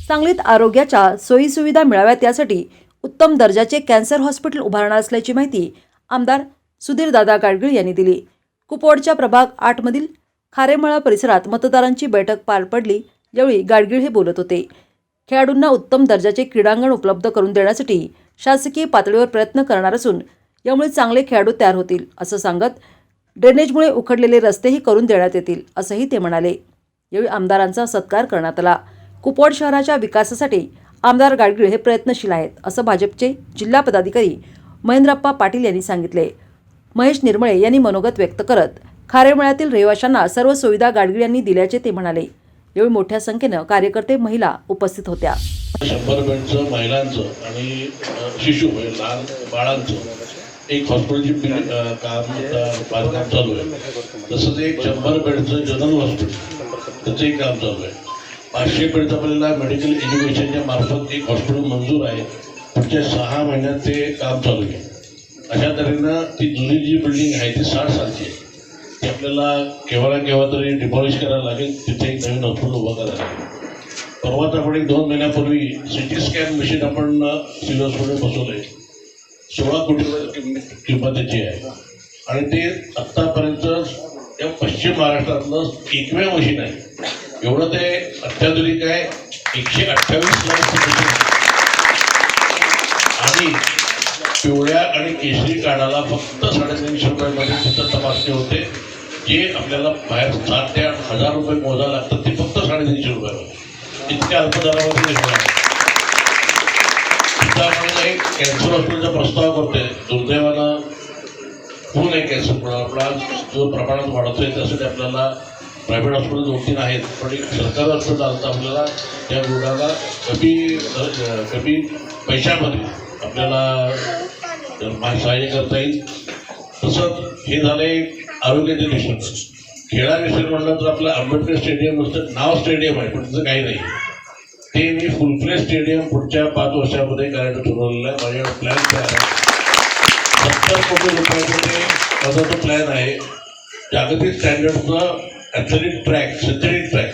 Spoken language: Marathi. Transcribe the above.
सांगलीत आरोग्याच्या सोयीसुविधा मिळाव्यात यासाठी उत्तम दर्जाचे कॅन्सर हॉस्पिटल उभारणार असल्याची माहिती आमदार सुधीरदादा गाडगीळ यांनी दिली। कुपवाडच्या प्रभाग 8 मधील खारेमळा परिसरात मतदारांची बैठक पार पडली, यावेळी गाडगीळ हे बोलत होते। खेळाडूंना उत्तम दर्जाचे क्रीडांगण उपलब्ध करून देण्यासाठी शासकीय पातळीवर प्रयत्न करणार असून यामुळे चांगले खेळाडू तयार होतील असं सांगत ड्रेनेजमुळे उखडलेले रस्तेही करून देण्यात येतील असंही ते म्हणाले। यावेळी आमदारांचा सत्कार करण्यात आला। कुपवाड शहराच्या विकासासाठी आमदार गाडगीळ हे प्रयत्नशील आहेत असं भाजपचे जिल्हा पदाधिकारी महेंद्रप्पा पाटील यांनी सांगितले। महेश निर्मळे यांनी मनोगत व्यक्त करत खारेमळ्यातील रहिवाशांना सर्व सुविधा गाडगीळ यांनी दिल्याचे ते म्हणाले। यावेळी मोठ्या संख्येने कार्यकर्ते महिला उपस्थित होत्या। 100 बेडचं महिलांचं आणि शिशु लहान बाळांचं एक हॉस्पिटलची बांधकाम चालू आहे। तसंच एक 100 बेडचं जनरल हॉस्पिटल त्याचंही काम चालू आहे। 500 बेडचं आपल्याला मेडिकल एज्युकेशनच्या मार्फत एक हॉस्पिटल मंजूर आहे। पुढच्या 6 महिन्यात ते काम चालू आहे। अशा तऱ्हेनं ती जुनी जी बिल्डिंग आहे ती 60 सालची आहे। ती आपल्याला केव्हा ना केव्हा तरी डिमॉलिश करायला लागेल, तिथे एक नवीन हॉस्पिटल उभं करायला लागेल। परवाच आपण एक 2 महिन्यापूर्वी सिटी स्कॅन मशीन आपण सिव्हिल हॉस्पिटल बसवलं आहे। 16 कोटी रुपये किंमत त्याची आहे आणि ते आत्तापर्यंत या पश्चिम महाराष्ट्रातलं एकमेव मशीन आहे। एवढं ते अत्याधुनिक आहे। 128 लाख आणि पिवळ्या आणि केशरी कार्डाला फक्त 350 रुपयामध्ये तिथं तपासणी होते। जे आपल्याला बाहेर 7 ते 8 हजार रुपये मोजायला लागतात ते फक्त 350 रुपयामध्ये इतक्या अल्प दरामध्ये मिळणार। तिथं आपण एक कॅन्सर हॉस्पिटलचा प्रस्ताव करतोय। दुर्दैवानं होऊ नये कॅन्सर, पण आपला जो प्रमाणात वाढतोय त्यासाठी आपल्याला प्रायव्हेट हॉस्पिटल 2-3 आहेत, पण एक सरकारी हॉस्पिटल आलं तर आपल्याला त्या रुग्णाला कमी पैशामध्ये आपल्याला सहाय्य करता येईल। तसंच हे झाले आरोग्याचे मिशन। खेळा मिशन म्हणलं तर आपलं आंबेडकर स्टेडियम नुसतं नाव स्टेडियम आहे, पण त्याचं काही नाही। ते मी फुल फ्लेज स्टेडियम पुढच्या 5 वर्षामध्ये करायचं ठरवलेलं आहे। माझ्याकडे प्लॅन तयार आहे। 70 कोटी रुपयामध्ये माझा तो प्लॅन आहे। जागतिक स्टँडर्डचं ॲथलेटिक ट्रॅक, सिंथेटिक ट्रॅक